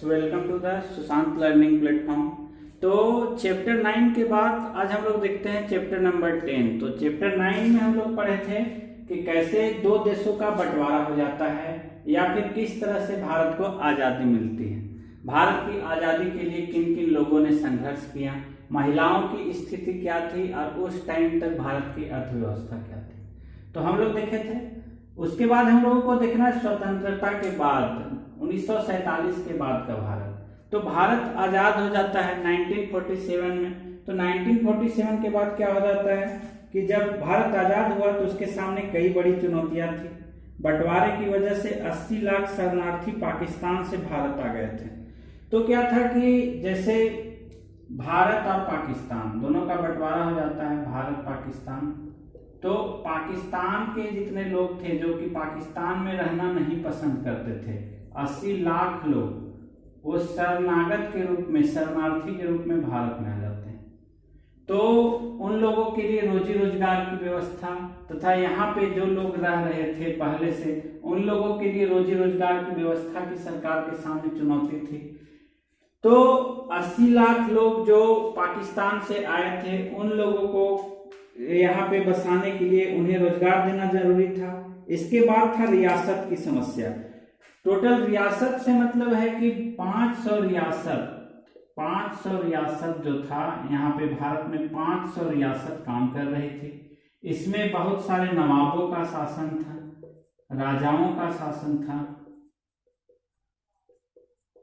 Welcome to the Sushant learning platform. तो chapter 9 के बाद आज हम लोग देखते हैं चैप्टर नंबर 10। तो चैप्टर 9 में हम लोग पढ़े थे कि कैसे दो देशों का बंटवारा हो जाता है या फिर किस तरह से भारत को आज़ादी मिलती है, भारत की आज़ादी के लिए किन किन लोगों ने संघर्ष किया, महिलाओं की स्थिति क्या थी और उस टाइम तक भारत की अर्थव्यवस्था क्या थी। तो हम लोग देखे थे। उसके बाद हम लोगों को देखना है स्वतंत्रता के बाद 1947 के बाद का भारत। तो भारत आज़ाद हो जाता है 1947 में। तो 1947 के बाद क्या हो जाता है कि जब भारत आज़ाद हुआ तो उसके सामने कई बड़ी चुनौतियां थी। बंटवारे की वजह से 80 लाख शरणार्थी पाकिस्तान से भारत आ गए थे। तो क्या था कि जैसे भारत और पाकिस्तान दोनों का बंटवारा हो जाता है, भारत पाकिस्तान। तो पाकिस्तान के जितने लोग थे जो कि पाकिस्तान में रहना नहीं पसंद करते थे, 80 लाख लोग वो शरणागत के रूप में, शरणार्थी के रूप में भारत में आ जाते हैं। तो उन लोगों के लिए रोजी रोजगार की व्यवस्था तथा यहाँ पे जो लोग रह रहे थे पहले से, उन लोगों के लिए रोजी रोजगार की व्यवस्था की सरकार के सामने चुनौती थी। तो 80 लाख लोग जो पाकिस्तान से आए थे, उन लोगों को यहाँ पे बसाने के लिए उन्हें रोजगार देना जरूरी था। इसके बाद था रियासत की समस्या। टोटल रियासत से मतलब है कि 500 रियासत जो था, यहाँ पे भारत में 500 रियासत काम कर रही थी। इसमें बहुत सारे नवाबों का शासन था, राजाओं का शासन था।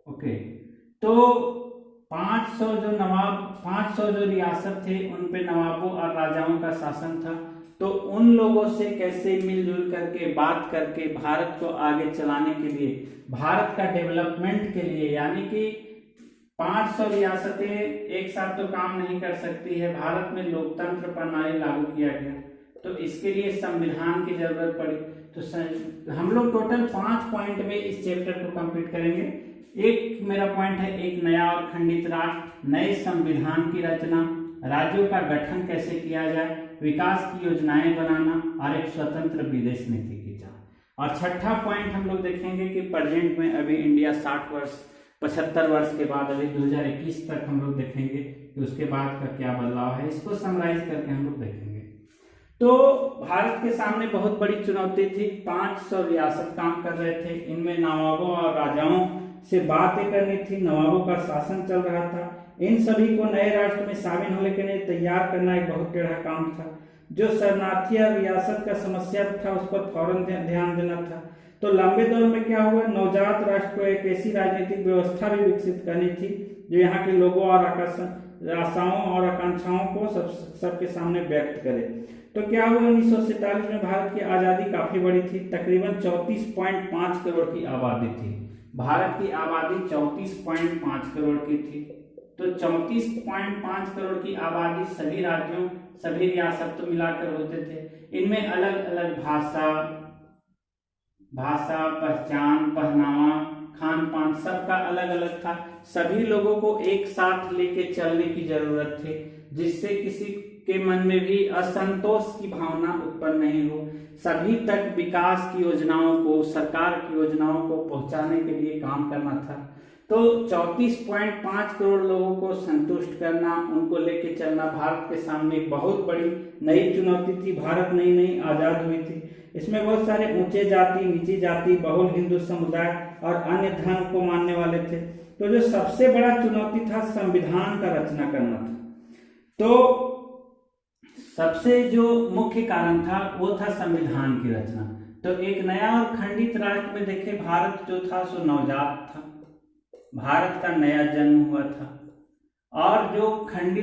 ओके, तो 500 जो रियासत थे उन पे नवाबों और राजाओं का शासन था। तो उन लोगों से कैसे मिलजुल करके बात करके भारत को आगे चलाने के लिए, भारत का डेवलपमेंट के लिए, यानी कि 500 रियासतें एक साथ तो काम नहीं कर सकती है। भारत में लोकतंत्र प्रणाली लागू किया गया, तो इसके लिए संविधान की जरूरत पड़ी। तो हम लोग टोटल 5 पॉइंट में इस चैप्टर को कंप्लीट करेंगे। एक मेरा पॉइंट है, एक नया और खंडित राष्ट्र, नए संविधान की रचना, राज्यों का गठन कैसे किया जाए, विकास की योजनाएं बनाना और एक स्वतंत्र विदेश नीति की जांच। और छठा पॉइंट हम लोग देखेंगे कि प्रेजेंट में अभी इंडिया 75 वर्ष के बाद अभी 2021 तक हम लोग देखेंगे कि उसके बाद का क्या बदलाव है। इसको समराइज करके हम लोग देखेंगे। तो भारत के सामने बहुत बड़ी चुनौती थी। 500 रियासत काम कर रहे थे, इनमें नवाबों और राजाओं से बातें करनी थी, नवाबों का शासन चल रहा था। इन सभी को नए राष्ट्र में शामिल होने के लिए तैयार करना एक बहुत टेढ़ा काम था। जो शरणार्थी और रियासत का समस्या था उस पर फौरन ध्यान देना था। तो लंबे दौर में क्या हुआ, नवजात राष्ट्र को एक ऐसी राजनीतिक व्यवस्था भी विकसित करनी थी जो यहाँ के लोगों और आशाओं और आकांक्षाओं को सबके सामने व्यक्त करे। तो क्या हुआ, 1947 में भारत की आज़ादी काफी बड़ी थी। तकरीबन 34.5 करोड़ की आबादी थी। भारत की आबादी 34.5 करोड़ की थी। तो 34.5 करोड़ की आबादी सभी राज्यों, सभी रियासतों मिलाकर होते थे। इनमें अलग अलग भाषा, पहचान, पहनावा, खान पान सबका अलग अलग था। सभी लोगों को एक साथ लेके चलने की जरूरत थी, जिससे किसी के मन में भी असंतोष की भावना उत्पन्न नहीं हो। सभी तक विकास की योजनाओं को, सरकार की योजनाओं को पहुंचाने के लिए काम करना था। तो 34.5 करोड़ लोगों को संतुष्ट करना, उनको लेके चलना भारत के सामने बहुत बड़ी नई चुनौती थी। भारत नई आजाद हुई थी। इसमें बहुत सारे ऊंचे जाति, नीची जाति, बहुल हिंदू समुदाय और अन्य धर्म को मानने वाले थे। तो जो सबसे बड़ा चुनौती था, संविधान का रचना करना था। तो सबसे जो मुख्य कारण था वो था संविधान की रचना। तो एक नया और खंडित राष्ट्र में देखे, भारत जो था सो नवजात था, भारत का नया जन्म हुआ था। और जो अखंड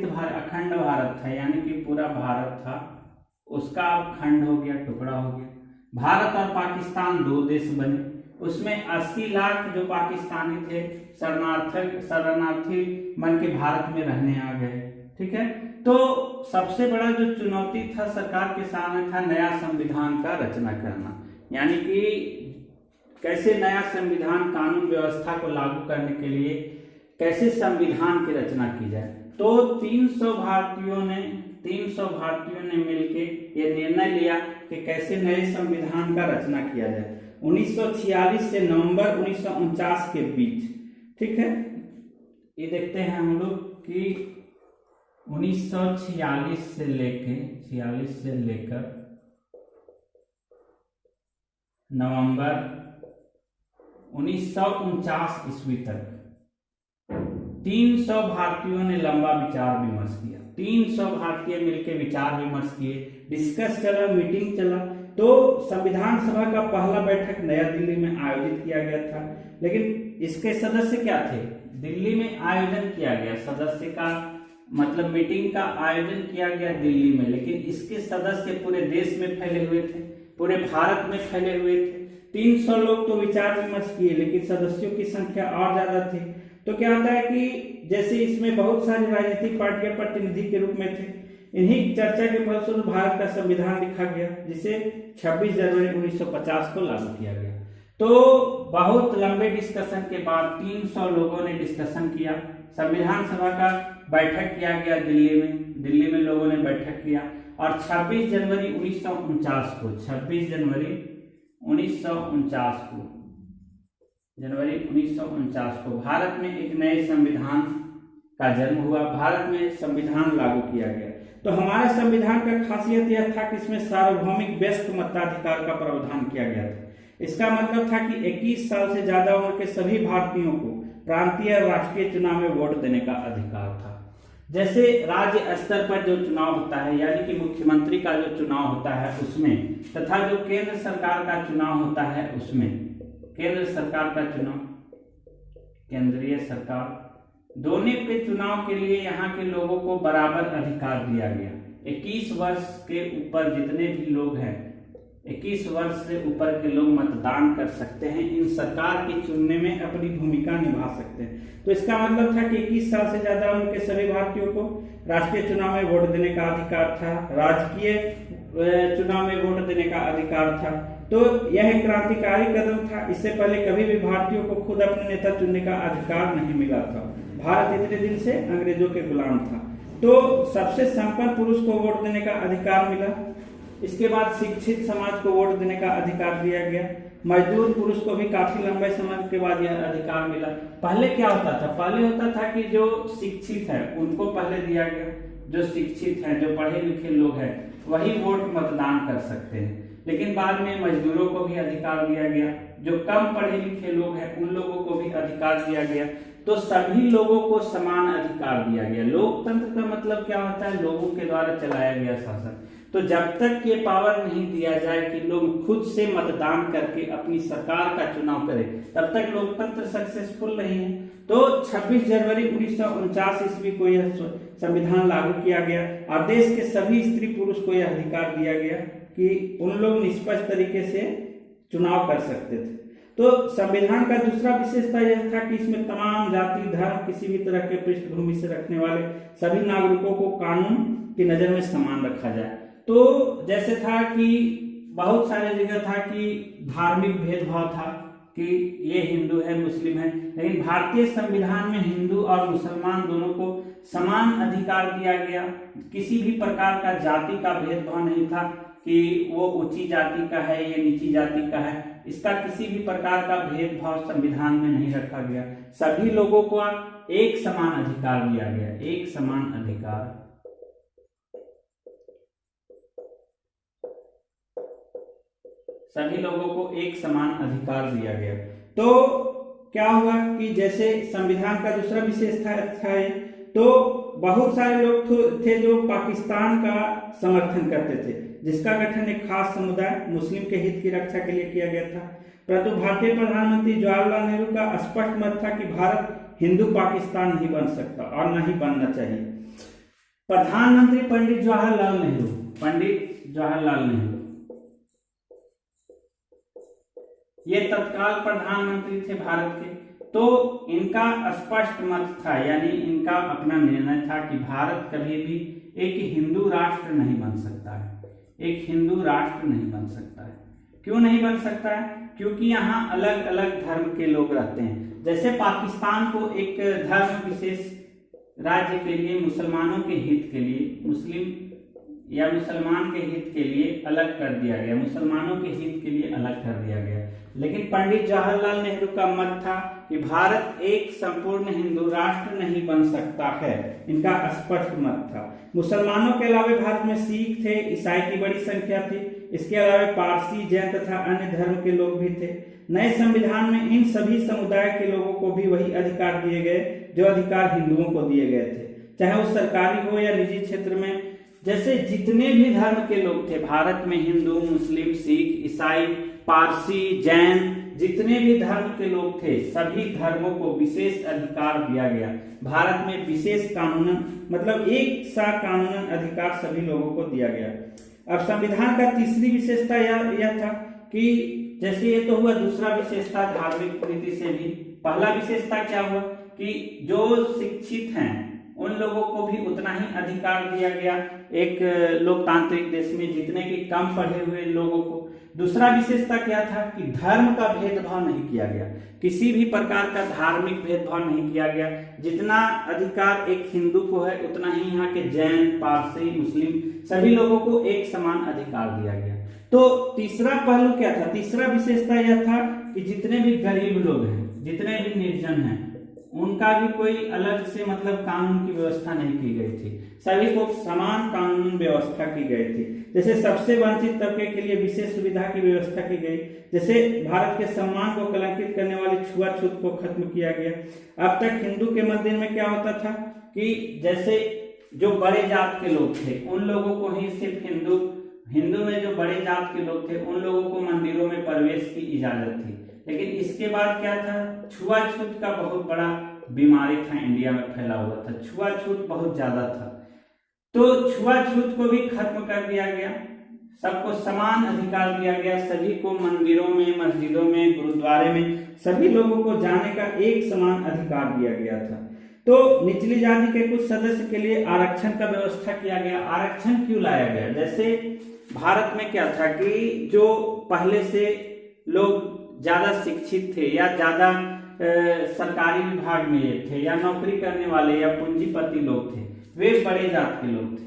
भारत था, यानी कि पूरा भारत था, उसका अब खंड हो गया, टुकड़ा हो गया। भारत और पाकिस्तान दो देश बने। उसमें 80 लाख जो पाकिस्तानी थे शरणार्थी बन के भारत में रहने आ गए। ठीक है। तो सबसे बड़ा जो चुनौती था सरकार के सामने था नया संविधान का रचना करना, यानी कि कैसे नया संविधान, कानून व्यवस्था को लागू करने के लिए कैसे संविधान की रचना की जाए। तो 300 भारतीयों ने मिलकर यह निर्णय लिया कि कैसे नए संविधान का रचना किया जाए। 1946 से नवंबर 1949 के बीच। ठीक है, ये देखते हैं हम लोग कि 1946 से लेकर नवंबर 1949 ईस्वी तक 300 भारतीयों ने लंबा विचार विमर्श किया। 300 भारतीय मिलकर विचार विमर्श किए, डिस्कस चला, मीटिंग चला। तो संविधान सभा का पहला बैठक नया दिल्ली में आयोजित किया गया था, लेकिन इसके सदस्य क्या थे? दिल्ली में आयोजन किया गया, सदस्य का मतलब मीटिंग का आयोजन किया गया दिल्ली में, लेकिन इसके सदस्य पूरे देश में फैले हुए थे, पूरे भारत में फैले हुए थे। 300 लोग तो विचार विमर्श किए, लेकिन सदस्यों की संख्या और ज्यादा थी। तो क्या होता है कि जैसे इसमें बहुत सारी राजनीतिक पार्टियां प्रतिनिधि के रूप में थे, इन्हीं चर्चा के फलस्वरूप भारत का संविधान लिखा गया, जिसे 26 जनवरी 1950 को लागू किया गया। तो बहुत लंबे डिस्कशन के बाद 300 लोगों ने डिस्कशन किया, संविधान सभा का बैठक किया गया दिल्ली में लोगों ने बैठक किया, और 26 जनवरी 1949 को 26 जनवरी 1949 को भारत में एक नए संविधान का जन्म हुआ, भारत में संविधान लागू किया गया। तो हमारे संविधान का खासियत यह था कि इसमें सार्वभौमिक व्यस्क मताधिकार का प्रावधान किया गया था। इसका मतलब था कि 21 साल से ज्यादा उम्र के सभी भारतीयों को प्रांतीय और राष्ट्रीय चुनाव में वोट देने का अधिकार था। जैसे राज्य स्तर पर जो चुनाव होता है, यानी कि मुख्यमंत्री का जो चुनाव होता है उसमें, तथा जो केंद्र सरकार का चुनाव होता है उसमें, केंद्र सरकार का चुनाव, केंद्रीय सरकार, दोनों के चुनाव के लिए यहाँ के लोगों को बराबर अधिकार दिया गया। 21 वर्ष के ऊपर जितने भी लोग हैं, 21 वर्ष से ऊपर के लोग मतदान कर सकते हैं, इन सरकार की चुनने में अपनी भूमिका निभा सकते हैं। तो इसका मतलब था कि 21 साल से ज्यादा उम्र के सभी भारतीयों को राष्ट्रीय चुनाव में वोट देने का अधिकार था, राजकीय चुनाव में वोट देने का अधिकार था। तो यह एक क्रांतिकारी कदम था। इससे पहले कभी भी भारतीयों को खुद अपने नेता चुनने का अधिकार नहीं मिला था। भारत इतने दिन से अंग्रेजों के गुलाम था। तो सबसे संपन्न पुरुष को वोट देने का अधिकार मिला। इसके बाद शिक्षित समाज को वोट देने का अधिकार दिया गया। मजदूर पुरुष को भी काफी लंबे समय के बाद यह अधिकार मिला। पहले क्या होता था? पहले होता था कि जो शिक्षित है उनको पहले दिया गया, जो शिक्षित हैं, जो पढ़े लिखे लोग हैं, वही वोट मतदान कर सकते हैं। लेकिन बाद में मजदूरों को भी अधिकार दिया गया, जो कम पढ़े लिखे लोग हैं उन लोगों को भी अधिकार दिया गया। तो सभी लोगों को समान अधिकार दिया गया। लोकतंत्र का मतलब क्या होता है? लोगों के द्वारा चलाया गया शासन। तो जब तक ये पावर नहीं दिया जाए कि लोग खुद से मतदान करके अपनी सरकार का चुनाव करें, तब तक लोकतंत्र सक्सेसफुल नहीं है। तो 26 जनवरी 1949 ईस्वी को यह संविधान लागू किया गया और देश के सभी स्त्री पुरुष को यह अधिकार दिया गया कि उन लोग निष्पक्ष तरीके से चुनाव कर सकते थे। तो संविधान का दूसरा विशेषता यह था कि इसमें तमाम जाति, धर्म, किसी भी तरह के पृष्ठभूमि से रखने वाले सभी नागरिकों को कानून की नजर में समान रखा जाए। तो जैसे था कि बहुत सारे जगह था कि धार्मिक भेदभाव था कि ये हिंदू है, मुस्लिम है, लेकिन भारतीय संविधान में हिंदू और मुसलमान दोनों को समान अधिकार दिया गया। किसी भी प्रकार का जाति का भेदभाव नहीं था कि वो ऊंची जाति का है, ये नीची जाति का है। इसका किसी भी प्रकार का भेदभाव संविधान में नहीं रखा गया। सभी लोगों को एक समान अधिकार दिया गया, एक समान अधिकार। सभी लोगों को एक समान अधिकार दिया गया। तो क्या हुआ कि जैसे संविधान का दूसरा विशेषता था, तो बहुत सारे लोग थे जो पाकिस्तान का समर्थन करते थे, जिसका गठन एक खास समुदाय मुस्लिम के हित की रक्षा के लिए किया गया था। परंतु भारतीय प्रधानमंत्री जवाहरलाल नेहरू का स्पष्ट मत था कि भारत हिंदू पाकिस्तान नहीं बन सकता और न ही बनना चाहिए। प्रधानमंत्री पंडित जवाहरलाल नेहरू ये तत्काल प्रधानमंत्री थे भारत के। तो इनका स्पष्ट मत था, यानी इनका अपना निर्णय था कि भारत कभी भी एक हिंदू राष्ट्र नहीं बन सकता है, एक हिंदू राष्ट्र नहीं बन सकता है। क्यों नहीं बन सकता है? क्योंकि यहाँ अलग अलग धर्म के लोग रहते हैं। जैसे पाकिस्तान को एक धर्म विशेष राज्य के लिए, मुसलमानों के हित के लिए, मुस्लिम या मुसलमान के हित के लिए अलग कर दिया गया, मुसलमानों के हित के लिए अलग कर दिया गया। लेकिन पंडित जवाहरलाल नेहरू का मत था कि भारत एक संपूर्ण हिंदू राष्ट्र नहीं बन सकता है, इनका स्पष्ट मत था। मुसलमानों के अलावा भारत में सिख थे, ईसाई की बड़ी संख्या थी, इसके अलावा पारसी, जैन तथा अन्य धर्म के लोग भी थे। नए संविधान में इन सभी समुदाय के लोगों को भी वही अधिकार दिए गए जो अधिकार हिंदुओं को दिए गए थे, चाहे वो सरकारी हो या निजी क्षेत्र में। जैसे जितने भी धर्म के लोग थे भारत में, हिंदू, मुस्लिम, सिख, ईसाई, पारसी, जैन, जितने भी धर्म के लोग थे, सभी धर्मों को विशेष अधिकार दिया गया। भारत में विशेष कानूनन मतलब एक सा कानूनन अधिकार सभी लोगों को दिया गया। अब संविधान का तीसरी विशेषता यह था कि जैसे ये तो हुआ दूसरा विशेषता धार्मिक रीति से भी। पहला विशेषता क्या हुआ कि जो शिक्षित हैं उन लोगों को भी उतना ही अधिकार दिया गया एक लोकतांत्रिक देश में जितने कि कम पढ़े हुए लोगों को। दूसरा विशेषता क्या था कि धर्म का भेदभाव नहीं किया गया, किसी भी प्रकार का धार्मिक भेदभाव नहीं किया गया। जितना अधिकार एक हिंदू को है उतना ही यहाँ के जैन, पारसी, मुस्लिम सभी लोगों को एक समान अधिकार दिया गया। तो तीसरा पहलू क्या था? तीसरा विशेषता यह था कि जितने भी गरीब लोग हैं, जितने भी निर्जन हैं, उनका भी कोई अलग से मतलब कानून की व्यवस्था नहीं की गई थी, सभी को समान कानून व्यवस्था की गई थी। जैसे सबसे वंचित तबके के लिए विशेष सुविधा की व्यवस्था की गई, जैसे भारत के सम्मान को कलंकित करने वाली छुआछूत को खत्म किया गया। अब तक हिंदू के मंदिर में क्या होता था कि जैसे जो बड़े जात के लोग थे उन लोगों को ही सिर्फ हिंदू में जो बड़े जात के लोग थे उन लोगों को मंदिरों में प्रवेश की इजाजत थी। लेकिन इसके बाद क्या था, छुआछूत का बहुत बड़ा बीमारी था, इंडिया में फैला हुआ था, छुआछूत बहुत ज्यादा था। तो छुआछूत को भी खत्म कर दिया गया, सबको समान अधिकार दिया गया, सभी को मंदिरों में, मस्जिदों में, गुरुद्वारे में सभी लोगों को जाने का एक समान अधिकार दिया गया था। तो निचली जाति के कुछ सदस्य के लिए आरक्षण का व्यवस्था किया गया। आरक्षण क्यों लाया गया? जैसे भारत में क्या था कि जो पहले से लोग ज्यादा शिक्षित थे या ज्यादा सरकारी विभाग में थे या नौकरी करने वाले या पूंजीपति लोग थे, वे बड़े जात के लोग थे,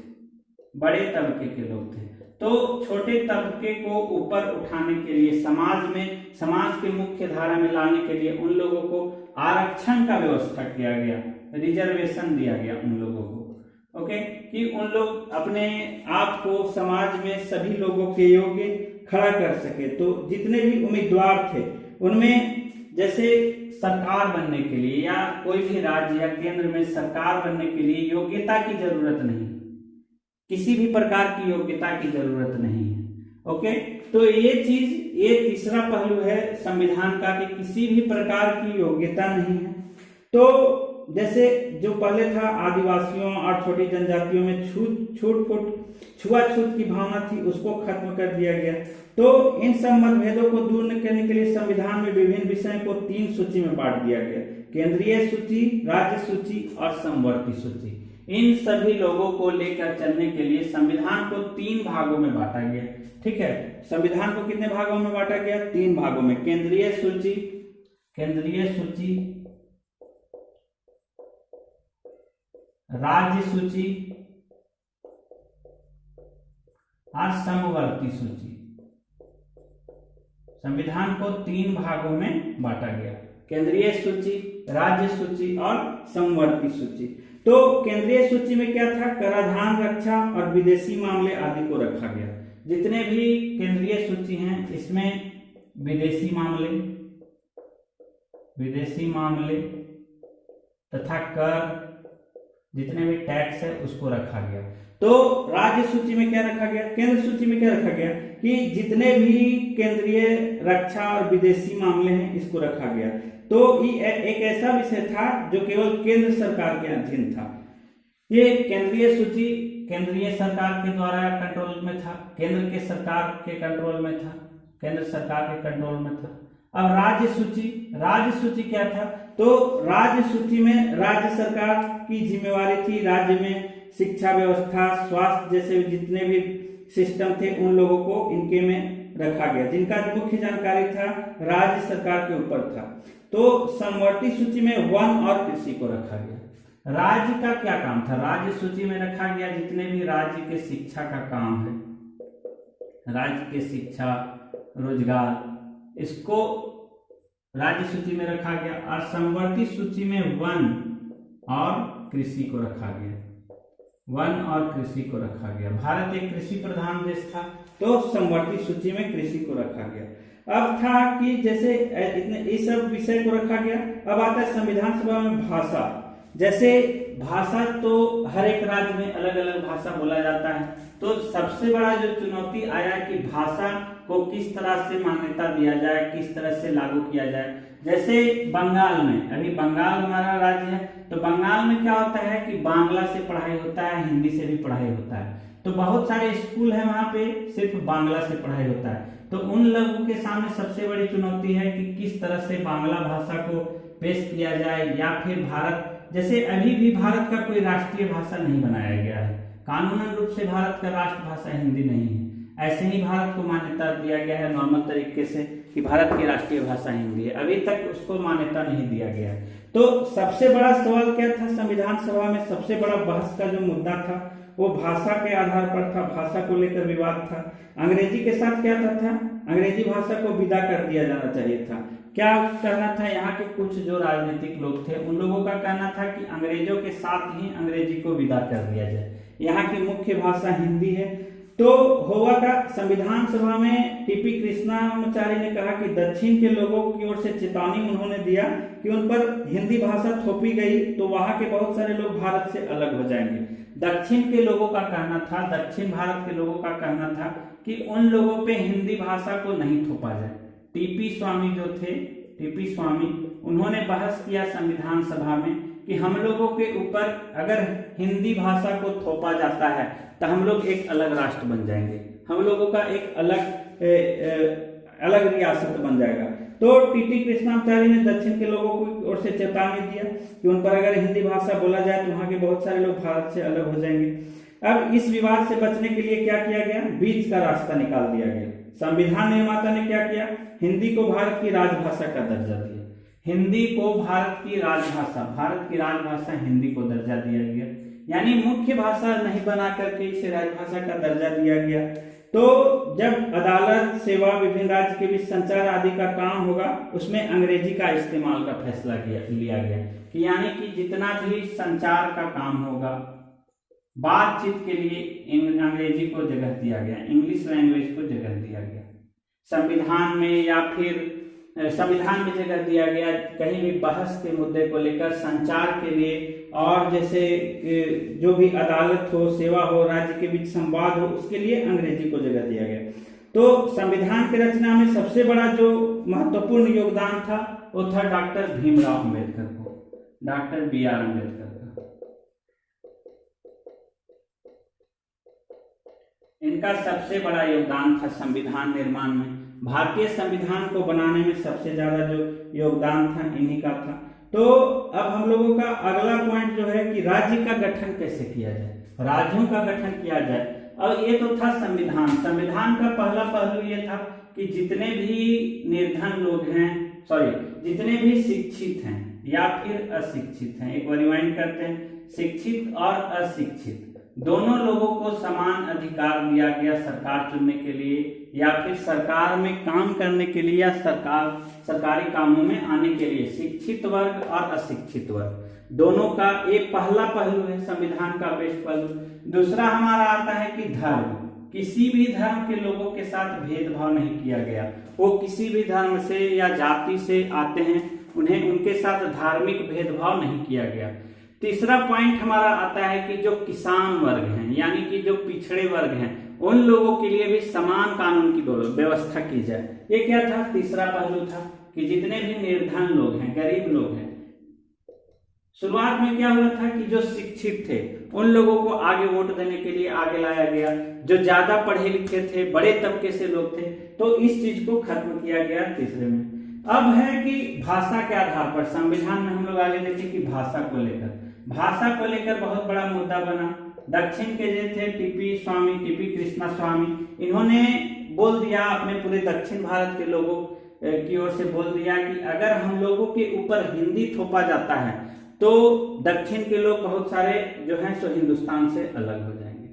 बड़े तबके के लोग थे। तो छोटे तबके को ऊपर उठाने के लिए समाज के मुख्य धारा में लाने के लिए उन लोगों को आरक्षण का व्यवस्था किया गया, रिजर्वेशन दिया गया उन लोगों को। ओके, कि उन लोग अपने आप को समाज में सभी लोगों के योग्य खड़ा कर सके। तो जितने भी उम्मीदवार थे उनमें जैसे सरकार बनने के लिए या कोई भी राज्य या केंद्र में सरकार बनने के लिए योग्यता की जरूरत नहीं, किसी भी प्रकार की योग्यता की जरूरत नहीं है। ओके, तो ये तीसरा पहलू है संविधान का कि किसी भी प्रकार की योग्यता नहीं है। तो जैसे जो पहले था आदिवासियों और छोटी जनजातियों में छुआछूत की भावना थी, उसको खत्म कर दिया गया। तो इन सब मतभेदों को दूर करने के लिए संविधान में विभिन्न विषयों को 3 सूची में बांट दिया गया, केंद्रीय सूची, राज्य सूची और समवर्ती सूची। इन सभी लोगों को लेकर चलने के लिए संविधान को 3 भागों में बांटा गया। ठीक है, संविधान को कितने भागों में बांटा गया? 3 भागों में, केंद्रीय सूची, राज्य सूची और समवर्ती सूची। संविधान को 3 भागों में बांटा गया, केंद्रीय सूची, राज्य सूची और समवर्ती सूची। तो केंद्रीय सूची में क्या था? कराधान, रक्षा और विदेशी मामले आदि को रखा गया। जितने भी केंद्रीय सूची हैं इसमें विदेशी मामले तथा कर, जितने भी टैक्स है उसको रखा गया। तो राज्य सूची में क्या रखा गया? केंद्र सूची में क्या रखा गया कि जितने भी केंद्रीय रक्षा और विदेशी मामले हैं इसको रखा गया। तो ये एक ऐसा विषय था जो केवल केंद्र सरकार के अधीन था। ये केंद्रीय सूची केंद्रीय सरकार के द्वारा कंट्रोल में था, केंद्र के सरकार के कंट्रोल में था, केंद्र सरकार के कंट्रोल में था। अब राज्य सूची क्या था? तो राज्य सूची में राज्य सरकार की जिम्मेवारी थी, राज्य में शिक्षा व्यवस्था, स्वास्थ्य जैसे जितने भी सिस्टम थे उन लोगों को इनके में रखा गया, जिनका मुख्य जानकारी था राज्य सरकार के ऊपर था। तो समवर्ती सूची में वन और कृषि को रखा गया। राज्य का क्या काम था? राज्य सूची में रखा गया जितने भी राज्य के शिक्षा का काम है, राज्य के शिक्षा, रोजगार, इसको राज्य सूची में रखा गया। और समवर्ती सूची में वन और कृषि को रखा गया, वन और कृषि को रखा गया। भारत एक कृषि प्रधान देश था, तो समवर्ती सूची में कृषि को रखा गया। अब था कि जैसे इतने इस सब विषय को रखा गया। अब आता है संविधान सभा में भाषा। जैसे भाषा तो हर एक राज्य में अलग अलग भाषा बोला जाता है, तो सबसे बड़ा जो चुनौती आया कि भाषा को किस तरह से मान्यता दिया जाए, किस तरह से लागू किया जाए। जैसे बंगाल में, अभी बंगाल हमारा राज्य है, तो बंगाल में क्या होता है कि बांग्ला से पढ़ाई होता है, हिंदी से भी पढ़ाई होता है, तो बहुत सारे स्कूल है वहाँ पे सिर्फ बांग्ला से पढ़ाई होता है। तो उन लोगों के सामने सबसे बड़ी चुनौती है कि किस तरह से बांग्ला भाषा को पेश किया जाए, या फिर भारत, जैसे अभी भी भारत का कोई राष्ट्रीय भाषा नहीं बनाया गया है, कानूनन रूप से भारत का राष्ट्रभाषा हिंदी नहीं है। ऐसे ही भारत को मान्यता दिया गया है नॉर्मल तरीके से कि भारत की राष्ट्रीय भाषा हिंदी है, अभी तक उसको मान्यता नहीं दिया गया है। तो सबसे बड़ा सवाल क्या था संविधान सभा में? सबसे बड़ा बहस का जो मुद्दा था वो भाषा के आधार पर था, भाषा को लेकर विवाद था। अंग्रेजी के साथ क्या था? अंग्रेजी भाषा को विदा कर दिया जाना चाहिए था। क्या कहना था यहाँ के कुछ जो राजनीतिक लोग थे, उन लोगों का कहना था कि अंग्रेजों के साथ ही अंग्रेजी को विदा कर दिया जाए, यहाँ की मुख्य भाषा हिंदी है। तो हुआ का संविधान सभा में टीपी कृष्णाचार्य ने कहा कि दक्षिण के लोगों की ओर से चेतावनी उन्होंने दिया कि उन पर हिंदी भाषा थोपी गई तो वहां के बहुत सारे लोग भारत से अलग हो जाएंगे। दक्षिण के लोगों का कहना था, दक्षिण भारत के लोगों का कहना था कि उन लोगों पे हिंदी भाषा को नहीं थोपा जाए। टीपी स्वामी जो थे, टीपी स्वामी, उन्होंने बहस किया संविधान सभा में कि हम लोगों के ऊपर अगर हिंदी भाषा को थोपा जाता है तो हम लोग एक अलग राष्ट्र बन जाएंगे, हम लोगों का एक अलग रियासत बन जाएगा। तो टीटी कृष्णाचार्य ने दक्षिण के लोगों की ओर से चेतावनी दिया कि उन पर अगर हिंदी भाषा बोला जाए तो वहां के बहुत सारे लोग भारत से अलग हो जाएंगे। अब इस विवाद से बचने के लिए क्या किया गया? बीच का रास्ता निकाल दिया गया। संविधान निर्माता ने क्या किया? हिंदी को भारत की राजभाषा का दर्जा दिया। हिंदी को भारत की राजभाषा हिंदी को दर्जा दिया गया, यानी मुख्य भाषा नहीं बना करके इसे राजभाषा का दर्जा दिया गया। तो जब अदालत, सेवा, विभिन्न राज्य के बीच संचार आदि का काम होगा उसमें अंग्रेजी का इस्तेमाल का फैसला लिया गया कि यानी कि जितना भी संचार का काम होगा, बातचीत के लिए अंग्रेजी को जगह दिया गया, इंग्लिश लैंग्वेज को जगह दिया गया। संविधान में या फिर संविधान में जगह दिया गया कहीं भी बहस के मुद्दे को लेकर, संचार के लिए, और जैसे जो भी अदालत हो, सेवा हो, राज्य के बीच संवाद हो, उसके लिए अंग्रेजी को जगह दिया गया। तो संविधान की रचना में सबसे बड़ा जो महत्वपूर्ण योगदान था वो था डॉक्टर भीमराव अम्बेडकर को, डॉक्टर BR अम्बेडकर का। इनका सबसे बड़ा योगदान था संविधान निर्माण में। भारतीय संविधान को बनाने में सबसे ज्यादा जो योगदान था इन्हीं का था। तो अब हम लोगों का अगला पॉइंट जो है कि राज्य का गठन कैसे किया जाए, राज्यों का गठन किया जाए। अब ये तो था संविधान। संविधान का पहला पहलू ये था कि जितने भी निर्धन लोग हैं, जितने भी शिक्षित हैं या फिर अशिक्षित हैं, एक बार रिवाइंड करते हैं, शिक्षित और अशिक्षित दोनों लोगों को समान अधिकार दिया गया सरकार चुनने के लिए या फिर सरकार में काम करने के लिए या सरकारी कामों में आने के लिए। शिक्षित वर्ग और अशिक्षित वर्ग दोनों का एक पहला पहलू है संविधान का बेस्ट पहलू। दूसरा हमारा आता है कि धर्म, किसी भी धर्म के लोगों के साथ भेदभाव नहीं किया गया। वो किसी भी धर्म से या जाति से आते हैं, उन्हें उनके साथ धार्मिक भेदभाव नहीं किया गया। तीसरा पॉइंट हमारा आता है कि जो किसान वर्ग हैं यानी कि जो पिछड़े वर्ग हैं, उन लोगों के लिए भी समान कानून की व्यवस्था की जाए। ये क्या था? तीसरा पहलू था कि जितने भी निर्धन लोग हैं, गरीब लोग हैं, शुरुआत में क्या हुआ था कि जो शिक्षित थे उन लोगों को आगे वोट देने के लिए आगे लाया गया। जो ज्यादा पढ़े लिखे थे, बड़े तबके से लोग थे, तो इस चीज को खत्म किया गया तीसरे में। अब है कि भाषा के आधार पर संविधान में हम लोग आगे देखें कि भाषा को लेकर बहुत बड़ा मुद्दा बना। दक्षिण के जो थे टीपी कृष्णा स्वामी, इन्होंने बोल दिया, अपने पूरे दक्षिण भारत के लोगों की ओर से बोल दिया कि अगर हम लोगों के ऊपर हिंदी थोपा जाता है तो दक्षिण के लोग बहुत सारे जो हैं सो हिंदुस्तान से अलग हो जाएंगे।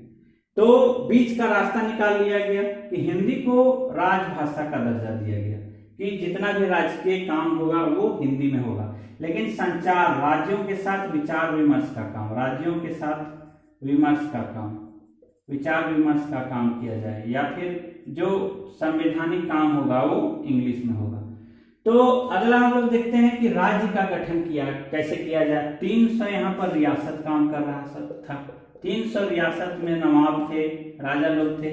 तो बीच का रास्ता निकाल लिया गया कि हिंदी को राजभाषा का दर्जा दिया गया कि जितना भी राजकीय काम होगा वो हिंदी में होगा, लेकिन संचार, राज्यों के साथ विचार विमर्श का काम, राज्यों के साथ विमर्श का काम, विचार विमर्श का काम किया जाए, या फिर जो संवैधानिक काम होगा वो इंग्लिश में होगा। तो अगला हम लोग देखते हैं कि राज्य का गठन कैसे किया जाए। 300 यहाँ पर रियासत काम कर रहा था, 300 रियासत में नवाब थे, राजा लोग थे।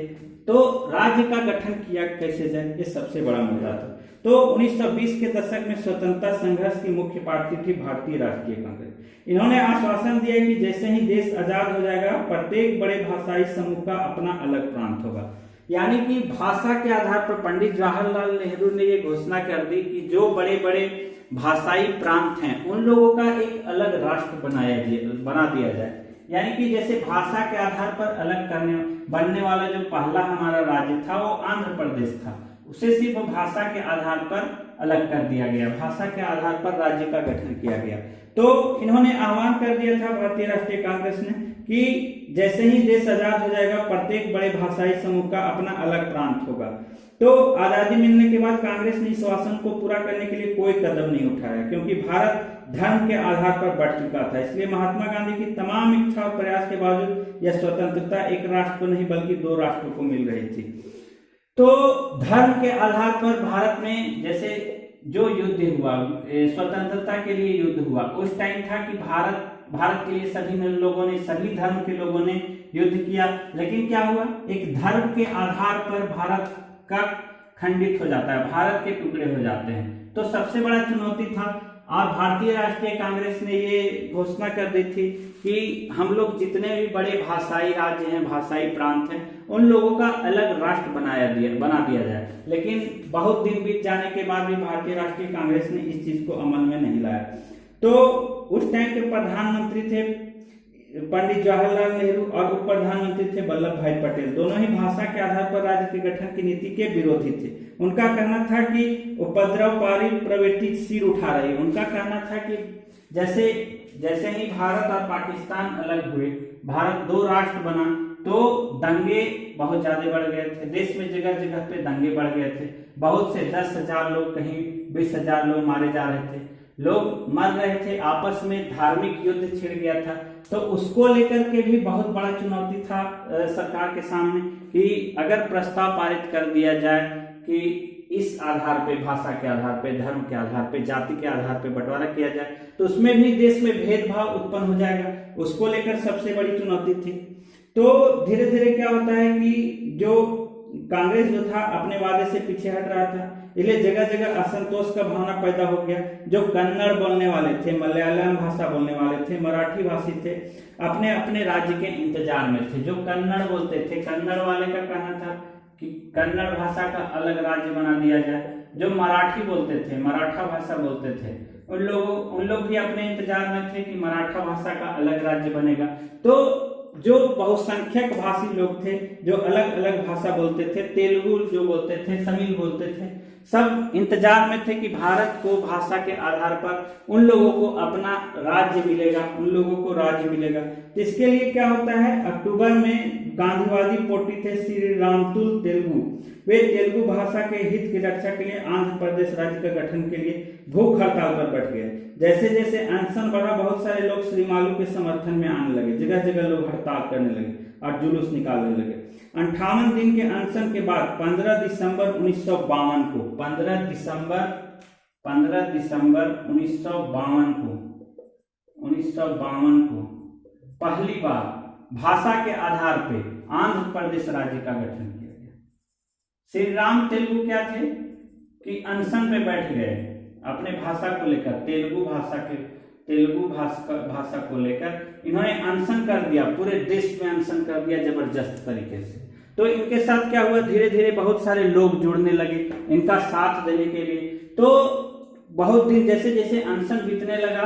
तो राज्य का गठन किया कैसे जाए, ये सबसे बड़ा मुद्दा था। तो 1920 के दशक में स्वतंत्रता संघर्ष की मुख्य पार्टी थी भारतीय राष्ट्रीय कांग्रेस। इन्होंने आश्वासन दिया कि जैसे ही देश आजाद हो जाएगा प्रत्येक बड़े भाषाई समूह का अपना अलग प्रांत होगा। यानी कि भाषा के आधार पर पंडित जवाहरलाल नेहरू ने ये घोषणा कर दी कि जो बड़े बड़े भाषाई प्रांत हैं उन लोगों का एक अलग राष्ट्र बना दिया जाए। यानी कि जैसे भाषा के आधार पर अलग बनने वाला जो पहला हमारा राज्य था वो आंध्र प्रदेश था, उसे सिर्फ भाषा के आधार पर अलग कर दिया गया, भाषा के आधार पर राज्य का गठन किया गया। तो इन्होंने आह्वान कर दिया था भारतीय राष्ट्रीय कांग्रेस ने कि जैसे ही देश आजाद हो जाएगा प्रत्येक बड़े भाषाई समूह का अपना अलग प्रांत होगा। तो आजादी मिलने के बाद कांग्रेस ने इस वासन को पूरा करने के लिए कोई कदम नहीं उठाया, क्योंकि भारत धर्म के आधार पर बढ़ चुका था। इसलिए महात्मा गांधी की तमाम इच्छा और प्रयास के बावजूद यह स्वतंत्रता एक राष्ट्र को नहीं बल्कि 2 राष्ट्रों को मिल रही थी। तो धर्म के आधार पर भारत में जैसे जो युद्ध हुआ, स्वतंत्रता के लिए युद्ध हुआ, उस टाइम था कि भारत के लिए सभी धर्म के लोगों ने युद्ध किया। लेकिन क्या हुआ, एक धर्म के आधार पर भारत का खंडित हो जाता है, भारत के टुकड़े हो जाते हैं। तो सबसे बड़ा चुनौती था और भारतीय राष्ट्रीय कांग्रेस ने ये घोषणा कर दी थी कि हम लोग जितने भी बड़े भाषाई राज्य हैं, भाषाई प्रांत हैं, उन लोगों का अलग राष्ट्र बना दिया जाए। लेकिन बहुत दिन बीत जाने के बाद भी भारतीय राष्ट्रीय कांग्रेस ने इस चीज को अमल में नहीं लाया। तो उस टाइम के प्रधानमंत्री थे पंडित जवाहरलाल नेहरू और उप प्रधानमंत्री थे वल्लभ भाई पटेल। दोनों ही भाषा के आधार पर राज्य के गठन की नीति के विरोधी थे। उनका कहना था कि उपद्रवकारी प्रवृत्ति सिर उठा रही। उनका कहना था कि जैसे ही भारत और पाकिस्तान अलग हुए, भारत 2 राष्ट्र बना, तो दंगे बहुत ज्यादा बढ़ गए थे। देश में जगह जगह पे दंगे बढ़ गए थे। बहुत से 10,000 लोग, कहीं 20,000 लोग मारे जा रहे थे, लोग मर रहे थे, आपस में धार्मिक युद्ध छिड़ गया था। तो उसको लेकर के भी बहुत बड़ा चुनौती था सरकार के सामने कि अगर प्रस्ताव पारित कर दिया जाए कि इस आधार पे, भाषा के आधार पे, धर्म के आधार पे, जाति के आधार पे बंटवारा किया जाए तो उसमें भी देश में भेदभाव उत्पन्न हो जाएगा। उसको लेकर सबसे बड़ी चुनौती थी। तो धीरे धीरे क्या होता है कि जो कांग्रेस जो था अपने वादे से पीछे हट रहा था, इसलिए जगह जगह असंतोष का भावना पैदा हो गया। जो कन्नड़ बोलने वाले थे, मलयालम भाषा बोलने वाले थे, मराठी भाषी थे, अपने अपने राज्य के इंतजार में थे। जो कन्नड़ बोलते थे, कन्नड़ वाले का कहना था कि कन्नड़ भाषा का अलग राज्य बना दिया जाए। जो मराठी बोलते थे, मराठा भाषा बोलते थे, उन लोग भी अपने इंतजार में थे कि मराठा भाषा का अलग राज्य बनेगा। तो जो बहुसंख्यक भाषी लोग थे, जो अलग अलग भाषा बोलते थे, तेलुगु जो बोलते थे, तमिल बोलते थे, सब इंतजार में थे कि भारत को भाषा के आधार पर उन लोगों को अपना राज्य मिलेगा, उन लोगों को राज्य मिलेगा। तो इसके लिए क्या होता है, अक्टूबर में गांधीवादी पोटी थे श्री रामतुल तेलुगु। वे तेलुगु भाषा के हित की रक्षा के लिए आंध्र प्रदेश राज्य का गठन के लिए भूख हड़ताल पर बैठ गए। जैसे जैसे अनशन बढ़ा, बहुत सारे लोग श्री मालू के समर्थन में आने लगे। जगह जगह लोग हड़ताल करने लगे और जुलूस निकालने लगे। 58 दिन के अनशन के बाद 15 दिसंबर 1952 को 15 दिसंबर 1952 को पहली बार भाषा के आधार पे आंध्र प्रदेश राज्य का गठन किया गया। श्री राम तेलुगु क्या थे कि अनशन पे बैठ गए अपने भाषा को लेकर, तेलुगु भाषा को लेकर इन्होंने अनशन कर दिया, पूरे देश में अनशन कर दिया जबरदस्त तरीके से। तो इनके साथ क्या हुआ, धीरे धीरे बहुत सारे लोग जुड़ने लगे इनका साथ देने के लिए। तो बहुत दिन जैसे जैसे अनशन बीतने लगा,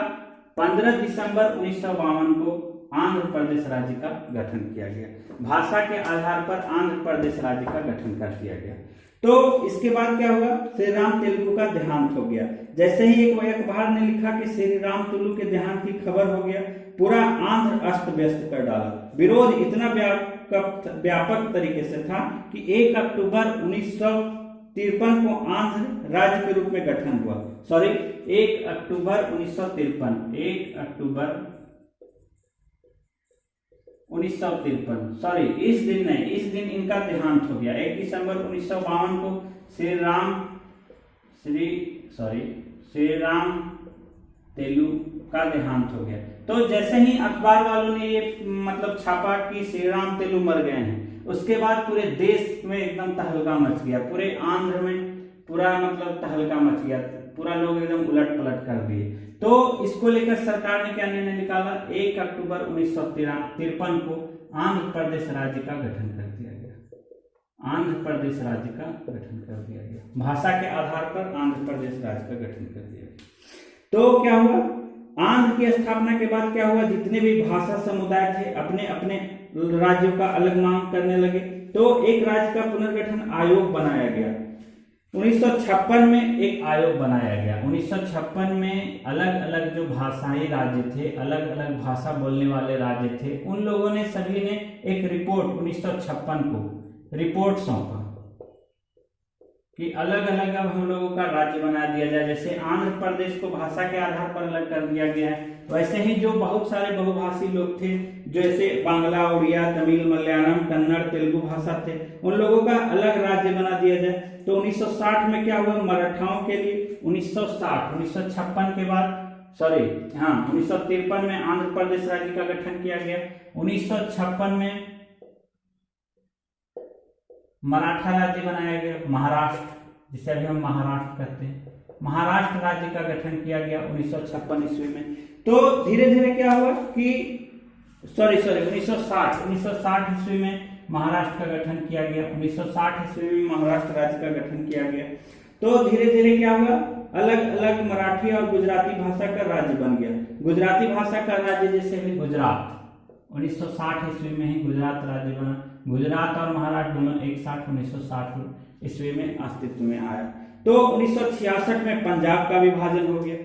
15 दिसंबर 1952 को आंध्र प्रदेश राज्य का गठन किया गया। भाषा के आधार पर आंध्र प्रदेश राज्य का गठन कर दिया गया। तो इसके बाद क्या हुआ, श्री राम तेलुगु का देहांत हो गया। जैसे ही एक अखबार ने लिखा कि श्री राम तेलुगु के देहांत की खबर हो गया, पूरा आंध्र अस्त व्यस्त कर डाला। विरोध इतना व्यापक तरीके से था कि 1 अक्टूबर 1953 को आंध्र राज्य के रूप में गठन हुआ। 1 अक्टूबर 1953 इस दिन नहीं, इस दिन इनका देहांत हो गया। 1 दिसंबर 1952 को श्री राम तेलू का देहांत हो गया। तो जैसे ही अखबार वालों ने ये मतलब छापा कि श्री राम तेलू मर गए हैं, उसके बाद पूरे देश में एकदम तहलका मच गया, पूरे आंध्र में पूरा मतलब तहलका मच गया, पूरा लोग एकदम उलट पलट कर दिए। तो इसको लेकर सरकार ने क्या निर्णय निकाला, 1 अक्टूबर 1953 को आंध्र प्रदेश राज्य का गठन कर दिया गया। आंध्र प्रदेश राज्य का गठन कर दिया गया, भाषा के आधार पर आंध्र प्रदेश राज्य का गठन कर दिया गया। तो क्या हुआ, आंध्र की स्थापना के बाद क्या हुआ, जितने भी भाषा समुदाय थे अपने अपने राज्यों का अलग मांग करने लगे। तो एक राज्य का पुनर्गठन आयोग बनाया गया। 1956 में एक आयोग बनाया गया। 1956 में अलग अलग जो भाषाई राज्य थे, अलग अलग भाषा बोलने वाले राज्य थे, उन लोगों ने सभी ने एक रिपोर्ट 1956 को रिपोर्ट सौंपा कि अलग अलग अब हम लोगों का राज्य बना दिया जाए। जैसे आंध्र प्रदेश को भाषा के आधार पर अलग कर दिया गया है, वैसे ही जो बहुत सारे बहुभाषी लोग थे, जैसे बांग्ला, उड़िया, तमिल, मलयालम, कन्नड़, तेलुगु भाषा थे, उन लोगों का अलग राज्य बना दिया जाए। तो 1960 में क्या हुआ, मराठाओं के लिए 1956 के बाद 1953 में आंध्र प्रदेश राज्य का गठन किया गया। 1956 में मराठा राज्य बनाया गया, महाराष्ट्र, जिसे अभी हम महाराष्ट्र कहते हैं, महाराष्ट्र राज्य का गठन किया गया 1956 ईस्वी में। तो धीरे धीरे क्या हुआ कि 1960 ईस्वी में महाराष्ट्र का गठन किया गया। 1960 ईस्वी में महाराष्ट्र राज्य का गठन किया गया। तो धीरे धीरे क्या हुआ, अलग अलग मराठी और गुजराती भाषा का राज्य बन गया। गुजराती भाषा का राज्य जैसे भी गुजरात, 1960 ईस्वी में ही गुजरात राज्य बना। गुजरात और महाराष्ट्र दोनों एक साथ 1960 ईस्वी में अस्तित्व में आया। तो 1966 में पंजाब का विभाजन हो गया।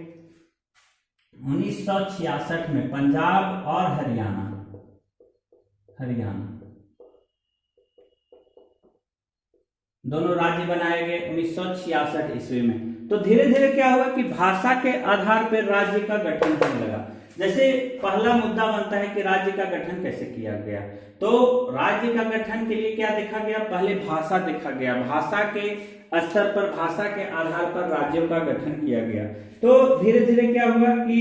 1966 में पंजाब और हरियाणा दोनों राज्य बनाए गए 1966 ईस्वी में। तो धीरे धीरे क्या हुआ कि भाषा के आधार पर राज्य का गठन होने लगा। जैसे पहला मुद्दा बनता है कि राज्य का गठन कैसे किया गया। तो राज्य का गठन के लिए क्या देखा गया, पहले भाषा देखा गया, भाषा के स्तर पर, भाषा के आधार पर राज्यों का गठन किया गया। तो धीरे धीरे क्या हुआ कि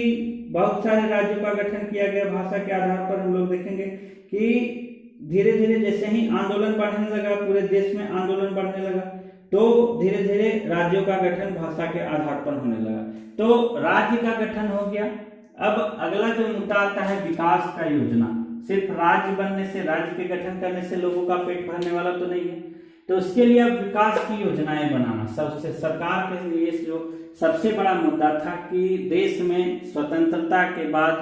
बहुत सारे राज्यों का गठन किया गया भाषा के आधार पर। हम लोग देखेंगे कि धीरे धीरे जैसे ही आंदोलन बढ़ने लगा, पूरे देश में आंदोलन बढ़ने लगा, तो धीरे धीरे राज्यों का गठन भाषा के आधार पर होने लगा। तो राज्य का गठन हो गया। अब अगला जो मुद्दा आता है विकास का योजना। सिर्फ राज्य बनने से, राज्य के गठन करने से लोगों का पेट भरने वाला तो नहीं है। तो उसके लिए अब विकास की योजनाएं बनाना सबसे सरकार के लिए जो सबसे बड़ा मुद्दा था कि देश में स्वतंत्रता के बाद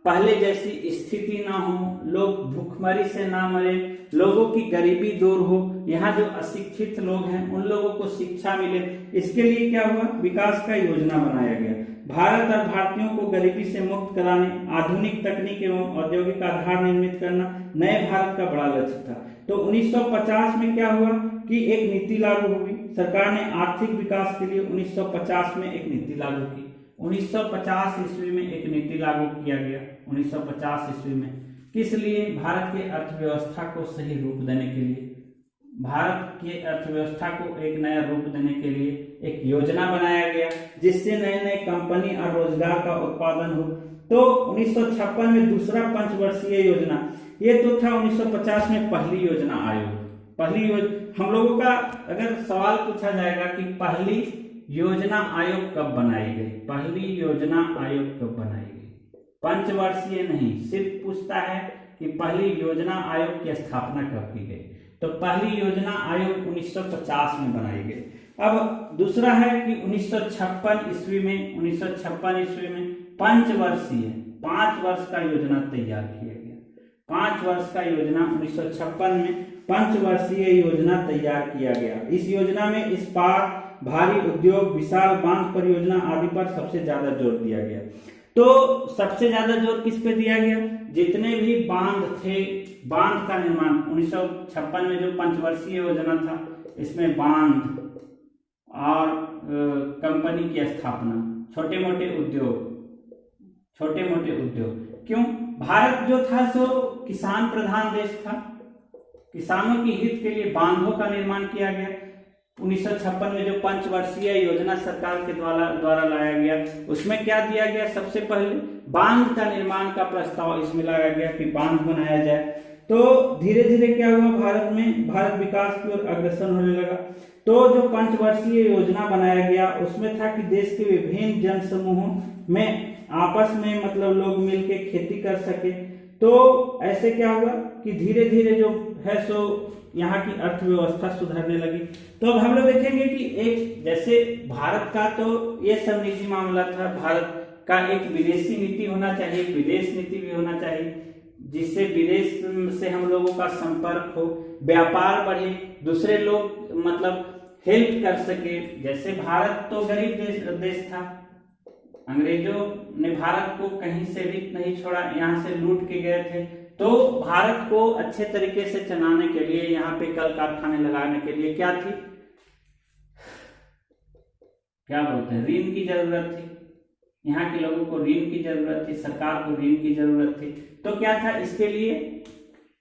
पहले जैसी स्थिति ना हो, लोग भूखमरी से ना मरे, लोगों की गरीबी दूर हो, यहाँ जो अशिक्षित लोग हैं उन लोगों को शिक्षा मिले। इसके लिए क्या हुआ, विकास का योजना बनाया गया। भारत और भारतीयों को गरीबी से मुक्त कराने, आधुनिक तकनीक एवं औद्योगिक आधार निर्मित करना नए भारत का बड़ा लक्ष्य था। तो 1950 में क्या हुआ कि एक नीति लागू हुई। सरकार ने आर्थिक विकास के लिए 1950 में एक नीति लागू की। 1950 ईस्वी में एक नीति लागू किया गया। 1950 ईस्वी में किस लिए, भारत के अर्थव्यवस्था को सही रूप देने के लिए, भारत की अर्थव्यवस्था को एक नया रूप देने के लिए एक योजना बनाया गया जिससे नए नए कंपनी और रोजगार का उत्पादन हो। तो 1956 में दूसरा पंचवर्षीय योजना, ये तो था 1950 में पहली योजना आयोग। हम लोगों का अगर सवाल पूछा जाएगा कि पहली योजना आयोग कब बनाई गई, पहली योजना आयोग कब बनाई गई, पंचवर्षीय नहीं, सिर्फ पूछता है कि पहली योजना आयोग की स्थापना कब की गई। तो पहली योजना आयोग 1950 में बनाई गई। अब दूसरा है कि 1956 ईस्वी में पंचवर्षीय 5 वर्ष का योजना तैयार किया गया। 5 वर्ष का योजना 1956 में पंचवर्षीय योजना तैयार किया गया। इस योजना में इस्पात, भारी उद्योग, विशाल बांध परियोजना आदि पर सबसे ज्यादा जोर दिया गया। तो सबसे ज्यादा जोर किस पे दिया गया, जितने भी बांध थे, बांध का निर्माण 1956 में जो पंचवर्षीय योजना था, इसमें बांध और कंपनी की स्थापना, छोटे मोटे उद्योग। क्यों? भारत जो था सो किसान प्रधान देश था, किसानों की हित के लिए बांधों का निर्माण किया गया। 1956 में जो पंचवर्षीय योजना सरकार के द्वारा लाया गया, उसमें क्या दिया गया, सबसे पहले बांध का निर्माण का प्रस्ताव इसमें लाया गया कि बांध बनाया जाए। तो धीरे धीरे क्या हुआ, भारत विकास की ओर अग्रसर होने लगा। तो जो पंचवर्षीय योजना बनाया गया उसमें था कि देश के विभिन्न जन समूहों में आपस में मतलब लोग मिलके खेती कर सके। तो ऐसे क्या हुआ कि धीरे धीरे जो है सो यहाँ की अर्थव्यवस्था सुधरने लगी। तो अब हम लोग देखेंगे कि एक जैसे भारत का तो ये सब निजी मामला था, भारत का एक विदेशी नीति होना चाहिए, विदेश नीति भी होना चाहिए, जिससे विदेश से हम लोगों का संपर्क हो, व्यापार बढ़े, दूसरे लोग मतलब हेल्प कर सके। जैसे भारत तो गरीब देश था, अंग्रेजों ने भारत को कहीं से भी नहीं छोड़ा, यहाँ से लूट के गए थे। तो भारत को अच्छे तरीके से चलाने के लिए, यहाँ पे कल कारखाने लगाने के लिए क्या थी, क्या बोलते हैं, ऋण की जरूरत थी। यहाँ के लोगों को ऋण की जरूरत थी, सरकार को ऋण की जरूरत थी। तो क्या था, इसके लिए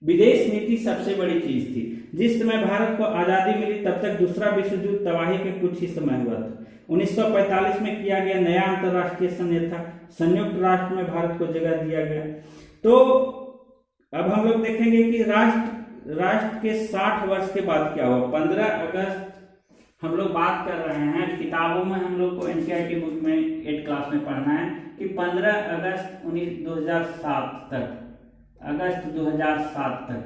विदेश नीति सबसे बड़ी चीज थी। जिस समय भारत को आजादी मिली तब तक दूसरा विश्व युद्ध तबाही के कुछ ही समय हुआ था। 1945 में किया गया नया अंतर्राष्ट्रीय संधि था, संयुक्त राष्ट्र में भारत को जगह दिया गया। तो अब हम लोग देखेंगे कि राष्ट्र के 60 वर्ष के बाद क्या हुआ। 15 अगस्त हम लोग बात कर रहे हैं, किताबों में हम लोग को एनसीईआरटी बुक में 8 क्लास में पढ़ना है कि 15 अगस्त 2007 तक, अगस्त 2007 तक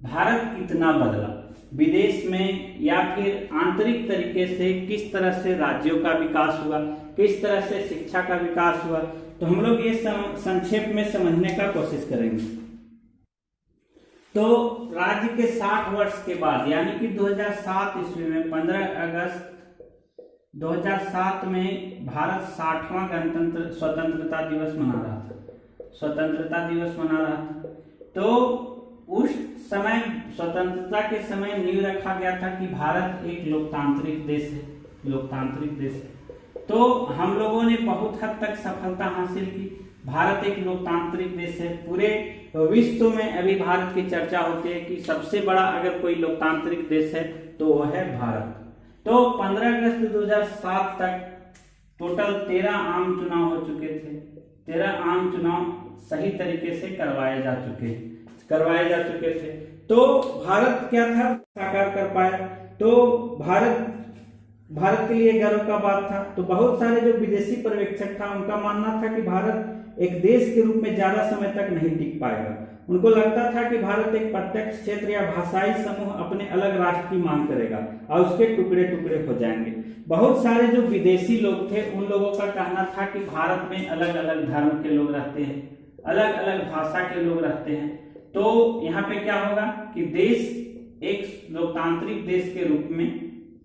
भारत कितना बदला, विदेश में या फिर आंतरिक तरीके से किस तरह से राज्यों का विकास हुआ, किस तरह से शिक्षा का विकास हुआ। तो हम लोग ये संक्षेप में समझने का कोशिश करेंगे। तो राज्य के 60 वर्ष के बाद यानी कि 2007 ईस्वी में 15 अगस्त 2007 में भारत 60वां स्वतंत्रता दिवस मना रहा था। तो उस समय स्वतंत्रता के समय नींव रखा गया था कि भारत एक लोकतांत्रिक देश है। तो हम लोगों ने बहुत हद तक सफलता हासिल की। भारत एक लोकतांत्रिक देश है। पूरे विश्व में अभी भारत की चर्चा होती है कि सबसे बड़ा अगर कोई लोकतांत्रिक देश है तो वह है भारत। तो 15 अगस्त 2007 तक टोटल 13 आम चुनाव हो चुके थे। 13 आम चुनाव सही तरीके से करवाए जा चुके थे। तो भारत क्या था, साकार कर पाया। तो भारत के लिए गर्व का बात था। तो बहुत सारे जो विदेशी पर्यवेक्षक था उनका मानना था कि भारत एक देश के रूप में ज्यादा समय तक नहीं टिक पाएगा। उनको लगता था कि भारत एक प्रत्यक्ष क्षेत्र या भाषाई समूह अपने अलग राष्ट्र की मांग करेगा और उसके टुकड़े टुकड़े हो जाएंगे। बहुत सारे जो विदेशी लोग थे उन लोगों का कहना था कि भारत में अलग अलग धर्म के लोग रहते हैं, अलग अलग भाषा के लोग रहते हैं। तो यहाँ पे क्या होगा कि देश एक लोकतांत्रिक देश के रूप में,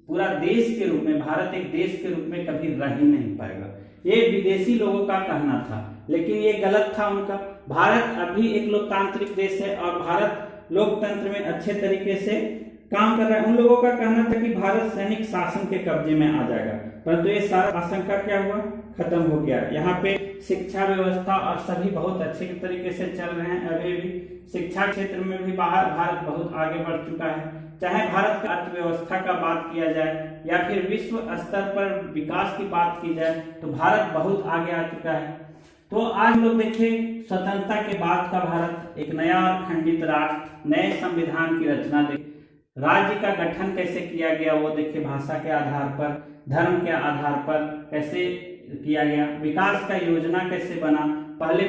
पूरा देश के रूप में, भारत एक देश के रूप में कभी रह ही नहीं पाएगा। ये विदेशी लोगों का कहना था, लेकिन ये गलत था उनका। भारत अभी एक लोकतांत्रिक देश है और भारत लोकतंत्र में अच्छे तरीके से काम कर रहा है। उन लोगों का कहना था कि भारत सैनिक शासन के कब्जे में आ जाएगा, परंतु ये सारा आशंका क्या हुआ, खत्म हो गया। यहाँ पे शिक्षा व्यवस्था और सभी बहुत अच्छे तरीके से चल रहे हैं। अभी भी शिक्षा क्षेत्र में भी भारत बहुत आगे बढ़ चुका है। चाहे भारत का अर्थव्यवस्था का बात किया जाए या फिर विश्व स्तर पर विकास की बात की जाए तो भारत बहुत आगे आ चुका है। तो आज लोग देखें स्वतंत्रता के बाद का भारत एक नया और खंडित राष्ट्र, नए संविधान की रचना देखें, राज्य का गठन कैसे किया गया वो देखिए, भाषा के आधार पर, धर्म के आधार पर कैसे किया गया, विकास का योजना कैसे बना। पहले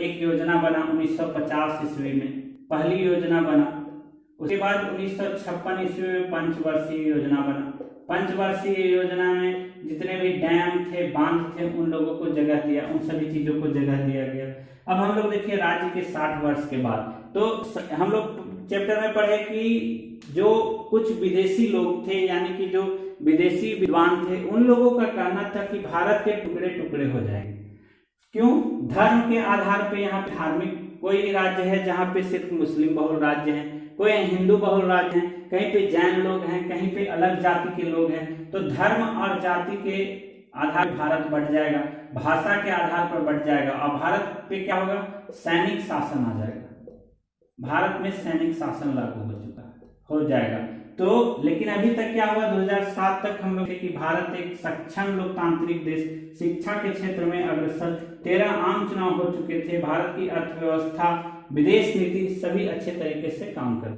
एक योजना बना 1950 ईस्वी में, पहली योजना बना। उसके बाद 1956 ईस्वी में पंचवर्षीय योजना बना। पंचवर्षीय योजना में जितने भी डैम थे, बांध थे, उन लोगों को जगह दिया, उन सभी चीजों को जगह दिया गया। अब हम लोग देखिए राज्य के 60 वर्ष के बाद, तो हम लोग चैप्टर में पढ़े कि जो कुछ विदेशी लोग थे यानी कि जो विदेशी विद्वान थे उन लोगों का कहना था कि भारत के टुकड़े टुकड़े हो जाएंगे। क्यों? धर्म के आधार पे यहाँ पे धार्मिक कोई राज्य है जहाँ पे सिर्फ मुस्लिम बहुल राज्य है, कोई हिंदू बहुल राज्य है, कहीं पे जैन लोग हैं, कहीं पे अलग जाति के लोग हैं। तो धर्म और जाति के आधार पर भारत बढ़ जाएगा, भाषा के आधार पर बढ़ जाएगा, और भारत पे क्या होगा? सैनिक शासन आ जाएगा। भारत में सैनिक शासन लागू हो चुका है, हो जाएगा। तो लेकिन अभी तक क्या हुआ? 2007 तक हम लोग कि भारत एक सक्षम लोकतांत्रिक देश, शिक्षा के क्षेत्र में अग्रसर, 13 आम चुनाव हो चुके थे, भारत की अर्थव्यवस्था, विदेश नीति सभी अच्छे तरीके से काम करती